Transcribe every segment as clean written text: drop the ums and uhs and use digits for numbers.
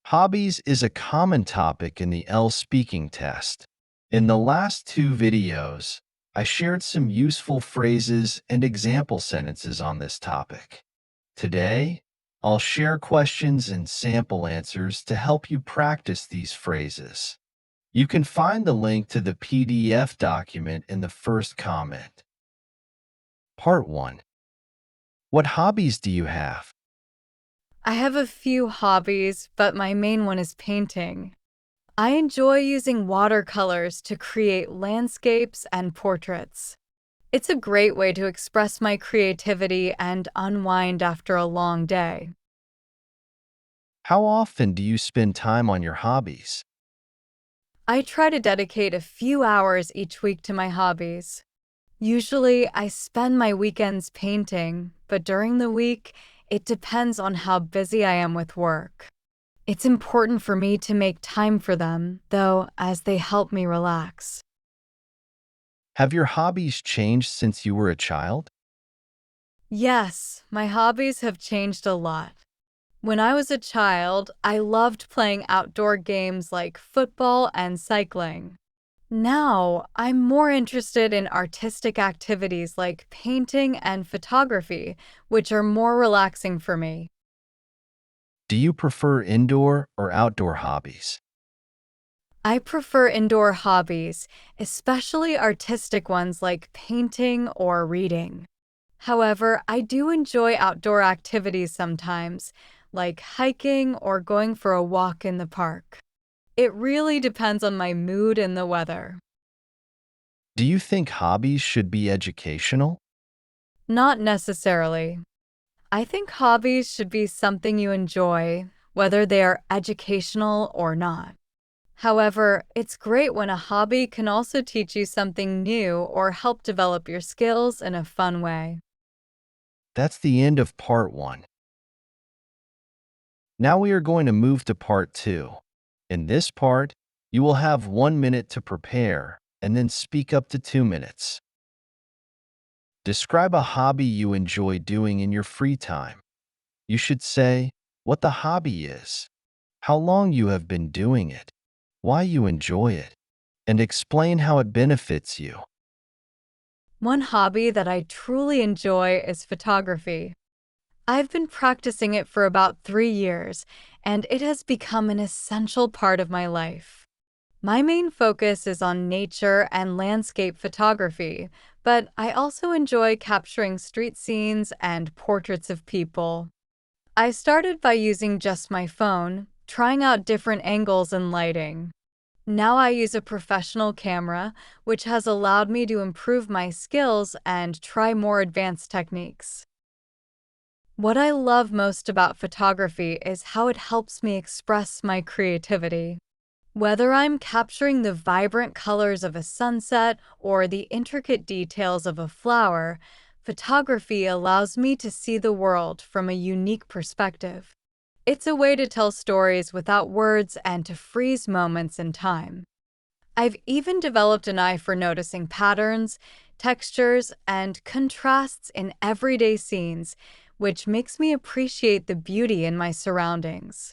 Hobbies is a common topic in the L speaking test. In the last two videos, I shared some useful phrases and example sentences on this topic. Today, I'll share questions and sample answers to help you practice these phrases. You can find the link to the PDF document in the first comment. Part 1. What hobbies do you have? I have a few hobbies, but my main one is painting. I enjoy using watercolors to create landscapes and portraits. It's a great way to express my creativity and unwind after a long day. How often do you spend time on your hobbies? I try to dedicate a few hours each week to my hobbies. Usually, I spend my weekends painting, but during the week, it depends on how busy I am with work. It's important for me to make time for them, though, as they help me relax. Have your hobbies changed since you were a child? Yes, my hobbies have changed a lot. When I was a child, I loved playing outdoor games like football and cycling. Now, I'm more interested in artistic activities like painting and photography, which are more relaxing for me. Do you prefer indoor or outdoor hobbies? I prefer indoor hobbies, especially artistic ones like painting or reading. However, I do enjoy outdoor activities sometimes, like hiking or going for a walk in the park. It really depends on my mood and the weather. Do you think hobbies should be educational? Not necessarily. I think hobbies should be something you enjoy, whether they are educational or not. However, it's great when a hobby can also teach you something new or help develop your skills in a fun way. That's the end of part 1. Now we are going to move to part 2. In this part, you will have 1 minute to prepare and then speak up to 2 minutes. Describe a hobby you enjoy doing in your free time. You should say what the hobby is, how long you have been doing it, why you enjoy it, and explain how it benefits you. One hobby that I truly enjoy is photography. I've been practicing it for about 3 years, and it has become an essential part of my life. My main focus is on nature and landscape photography, but I also enjoy capturing street scenes and portraits of people. I started by using just my phone, trying out different angles and lighting. Now I use a professional camera, which has allowed me to improve my skills and try more advanced techniques. What I love most about photography is how it helps me express my creativity. Whether I'm capturing the vibrant colors of a sunset or the intricate details of a flower, photography allows me to see the world from a unique perspective. It's a way to tell stories without words and to freeze moments in time. I've even developed an eye for noticing patterns, textures, and contrasts in everyday scenes, which makes me appreciate the beauty in my surroundings.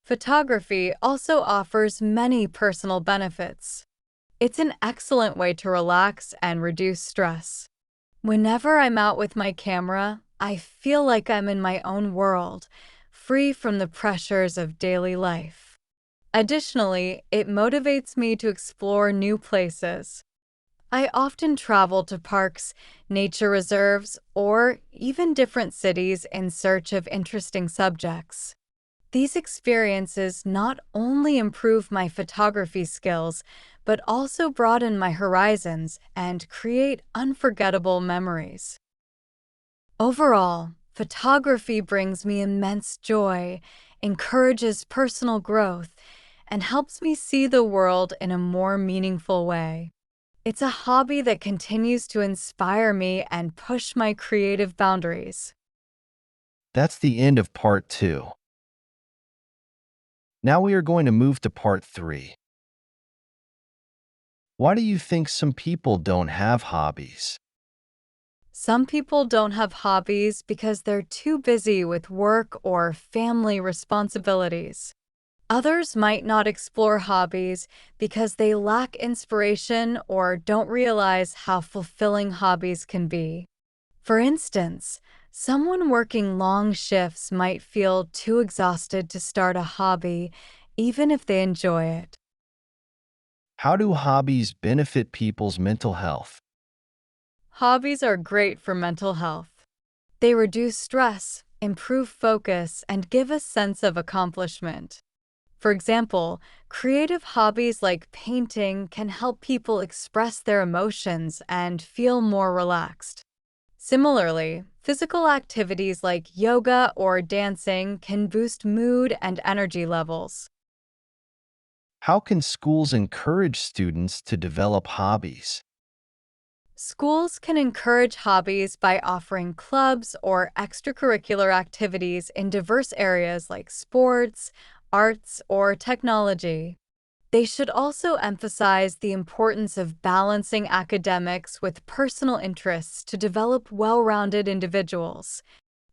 Photography also offers many personal benefits. It's an excellent way to relax and reduce stress. Whenever I'm out with my camera, I feel like I'm in my own world, free from the pressures of daily life. Additionally, it motivates me to explore new places. I often travel to parks, nature reserves, or even different cities in search of interesting subjects. These experiences not only improve my photography skills, but also broaden my horizons and create unforgettable memories. Overall, photography brings me immense joy, encourages personal growth, and helps me see the world in a more meaningful way. It's a hobby that continues to inspire me and push my creative boundaries. That's the end of part 2. Now we are going to move to part 3. Why do you think some people don't have hobbies? Some people don't have hobbies because they're too busy with work or family responsibilities. Others might not explore hobbies because they lack inspiration or don't realize how fulfilling hobbies can be. For instance, someone working long shifts might feel too exhausted to start a hobby, even if they enjoy it. How do hobbies benefit people's mental health? Hobbies are great for mental health. They reduce stress, improve focus, and give a sense of accomplishment. For example, creative hobbies like painting can help people express their emotions and feel more relaxed. Similarly, physical activities like yoga or dancing can boost mood and energy levels. How can schools encourage students to develop hobbies? Schools can encourage hobbies by offering clubs or extracurricular activities in diverse areas like sports, arts, or technology. They should also emphasize the importance of balancing academics with personal interests to develop well rounded individuals.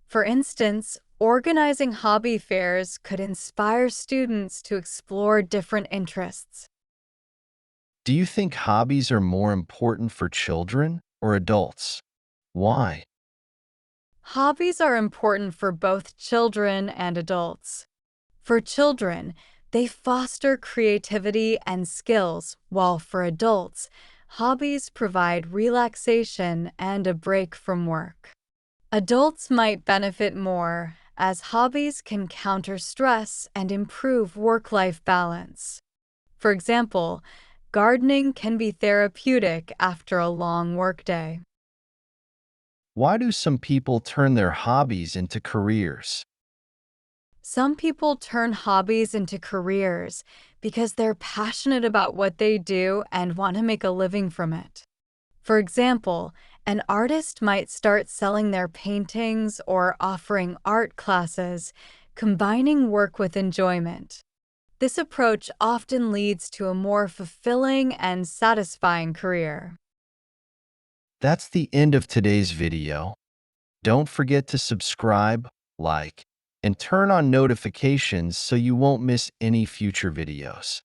For instance, organizing hobby fairs could inspire students to explore different interests. Do you think hobbies are more important for children or adults? Why? Hobbies are important for both children and adults. For children, they foster creativity and skills, while for adults, hobbies provide relaxation and a break from work. Adults might benefit more, as hobbies can counter stress and improve work life balance. For example, gardening can be therapeutic after a long workday. Why do some people turn their hobbies into careers? Some people turn hobbies into careers because they're passionate about what they do and want to make a living from it. For example, an artist might start selling their paintings or offering art classes, combining work with enjoyment. This approach often leads to a more fulfilling and satisfying career. That's the end of today's video. Don't forget to subscribe, like, and turn on notifications so you won't miss any future videos.